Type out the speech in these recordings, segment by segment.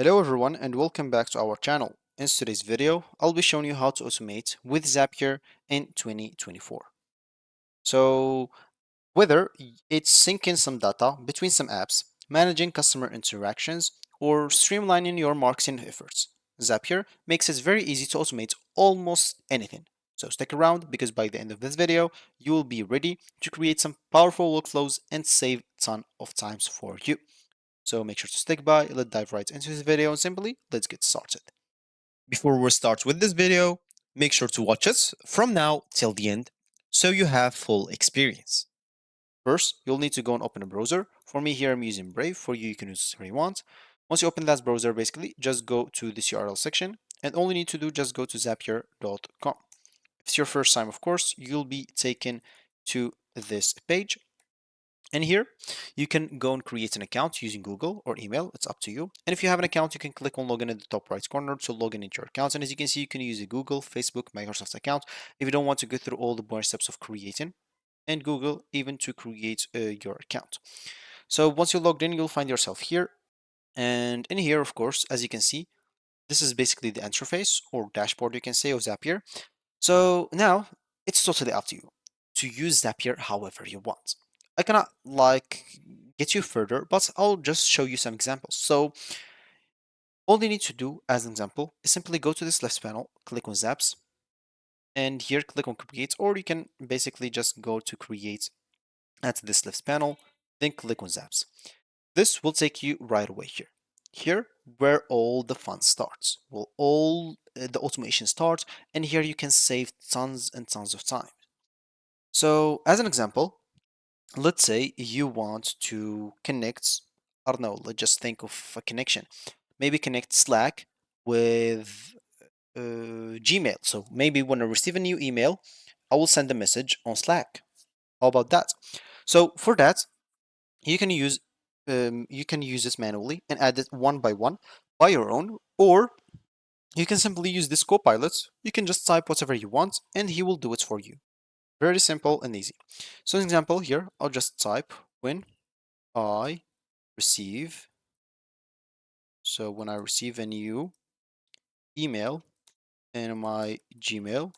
Hello everyone and welcome back to our channel. In today's video, I'll be showing you how to automate with Zapier in 2024. So whether it's syncing some data between some apps, managing customer interactions, or streamlining your marketing efforts, Zapier makes it very easy to automate almost anything. So stick around because by the end of this video, you will be ready to create some powerful workflows and save a ton of times for you. So make sure to stick by, let's dive right into this video and simply let's get started. Before we start with this video, make sure to watch us from now till the end so you have full experience. First, you'll need to go and open a browser. For me here, I'm using Brave. For you, you can use whatever you want. Once you open that browser, basically, just go to this URL section and all you need to do, just go to zapier.com. If it's your first time, of course, you'll be taken to this page. And here you can go and create an account using Google or email. It's up to you. And if you have an account, you can click on login in the top right corner to log in into your account. And as you can see, you can use a Google, Facebook, Microsoft account if you don't want to go through all the boring steps of creating and Google even to create your account. So once you're logged in, you'll find yourself here. And in here, of course, as you can see, this is basically the interface or dashboard, you can say, of Zapier. So now it's totally up to you to use Zapier however you want. I cannot get you further, but I'll just show you some examples. So all you need to do as an example is simply go to this left panel, click on Zaps, and here click on create, or you can basically just go to create at this left panel, then click on Zaps. This will take you right away here. Here where all the fun starts, will all the automation starts, and here you can save tons and tons of time. So as an example, let's say you want to connect, I don't know, let's just think of a connection. Maybe connect Slack with Gmail. So maybe when I receive a new email, I will send a message on Slack. How about that? So for that, you can use this manually and add it one by one by your own, or you can simply use this copilot. You can just type whatever you want and he will do it for you. Very simple and easy. So an example here, I'll just type when I receive. So when I receive a new email in my Gmail,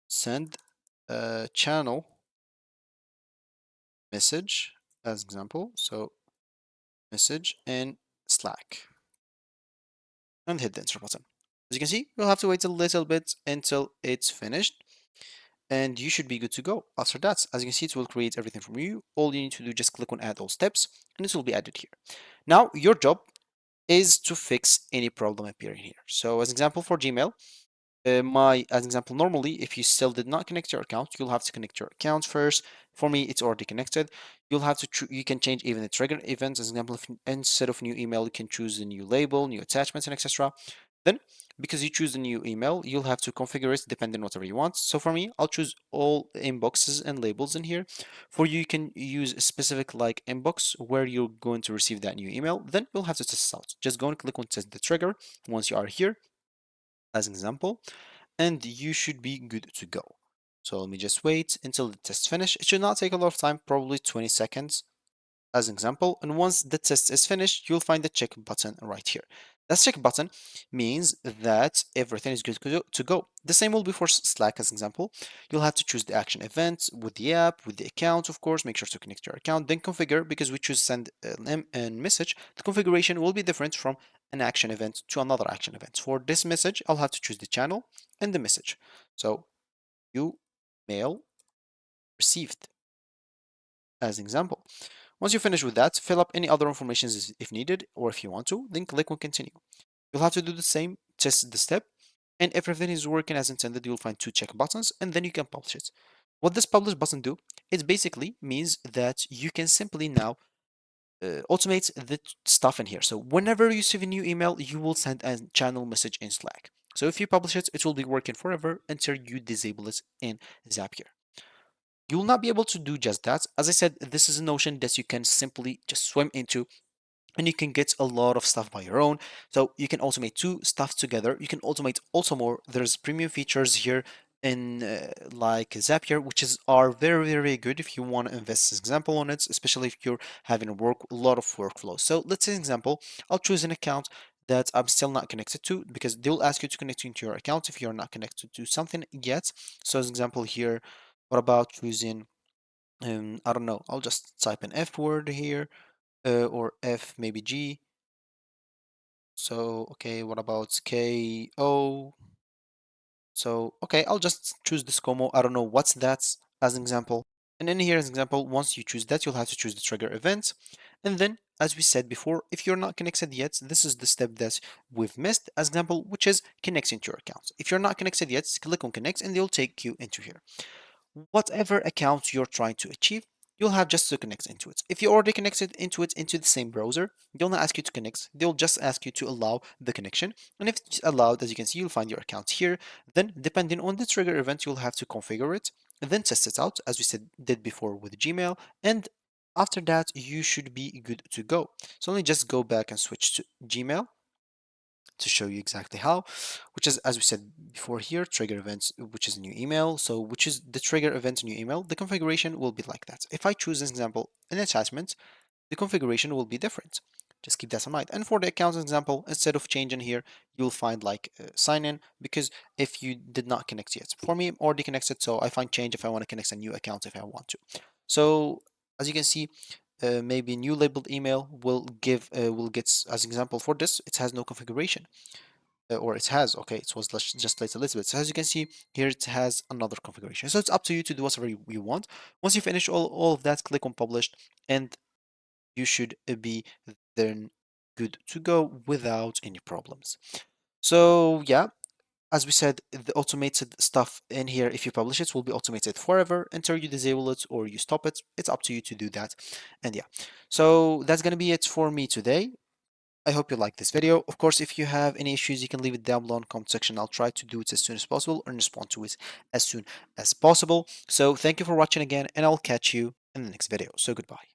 send a channel message as example. So message in Slack and hit the enter button. As you can see, you'll have to wait a little bit until it's finished and you should be good to go. After that, as you can see, it will create everything from you. All you need to do, just click on add all steps and it will be added here. Now your job is to fix any problem appearing here. So as example for Gmail, as example, normally if you still did not connect your account, you'll have to connect your account first. For me, it's already connected. You'll have to you can change even the trigger events. As example, if instead of new email, you can choose a new label, new attachments, and etc. Then, because you choose a new email, you'll have to configure it depending on whatever you want. So for me, I'll choose all inboxes and labels in here. For you, you can use a specific like inbox where you're going to receive that new email. Then you'll have to test it out. Just go and click on test the trigger once you are here, as an example, and you should be good to go. So let me just wait until the test finish. It should not take a lot of time, probably 20 seconds as an example. And once the test is finished, you'll find the check button right here. That check button means that everything is good to go. The same will be for Slack as an example. You'll have to choose the action event with the app, with the account, of course. Make sure to connect your account, then configure, because we choose send a message. The configuration will be different from an action event to another action event. For this message, I'll have to choose the channel and the message. So you mail received as an example. Once you finish with that, fill up any other information if needed, or if you want to, then click on continue. You'll have to do the same, test the step, and if everything is working as intended, you'll find two check buttons, and then you can publish it. What this publish button do, it basically means that you can simply now automate the stuff in here. So whenever you receive a new email, you will send a channel message in Slack. So if you publish it, it will be working forever until you disable it in Zapier. You will not be able to do just that. As I said, this is a notion that you can simply just swim into and you can get a lot of stuff by your own. So you can automate two stuff together. You can automate also more. There's premium features here in like Zapier, which are very, very good if you want to invest an example on it, especially if you're having a lot of workflows. So let's say an example, I'll choose an account that I'm still not connected to, because they'll ask you to connect into your account if you're not connected to something yet. So as example here, what about choosing, I don't know, I'll just type an F word here, or F maybe G. So, okay, what about KO? So, okay, I'll just choose this Como. I don't know what's that as an example. And in here as an example, once you choose that, you'll have to choose the trigger event. And then, as we said before, if you're not connected yet, this is the step that we've missed as example, which is connecting to your account. If you're not connected yet, click on connect and they'll take you into here. Whatever account you're trying to achieve, you'll have just to connect into it. If you already connected into it into the same browser, they'll not ask you to connect, they'll just ask you to allow the connection. And if it's allowed, as you can see, you'll find your account here. Then, depending on the trigger event, you'll have to configure it and then test it out, as we said did before with Gmail. And after that, you should be good to go. So let me just go back and switch to Gmail to show you exactly how, which is, as we said before here, trigger events, which is a new email. So which is the trigger event new email, the configuration will be like that. If I choose as example an attachment, the configuration will be different. Just keep that in mind. And for the account example, instead of changing here, you'll find like sign in, because if you did not connect yet. For me, I'm already connected, so I find change if I want to connect a new account if I want to. So as you can see, maybe new labeled email will get as example for this. It has no configuration, or it has, okay, it was just later a little bit. So as you can see here, it has another configuration. So it's up to you to do whatever you want. Once you finish all of that, click on published, and you should be then good to go without any problems. So yeah, as we said, the automated stuff in here, if you publish it, will be automated forever until you disable it or you stop it. It's up to you to do that. And yeah, so that's gonna be it for me today. I hope you like this video. Of course, if you have any issues, you can leave it down below in the comment section. I'll try to do it as soon as possible and respond to it as soon as possible. So thank you for watching again, and I'll catch you in the next video. So goodbye.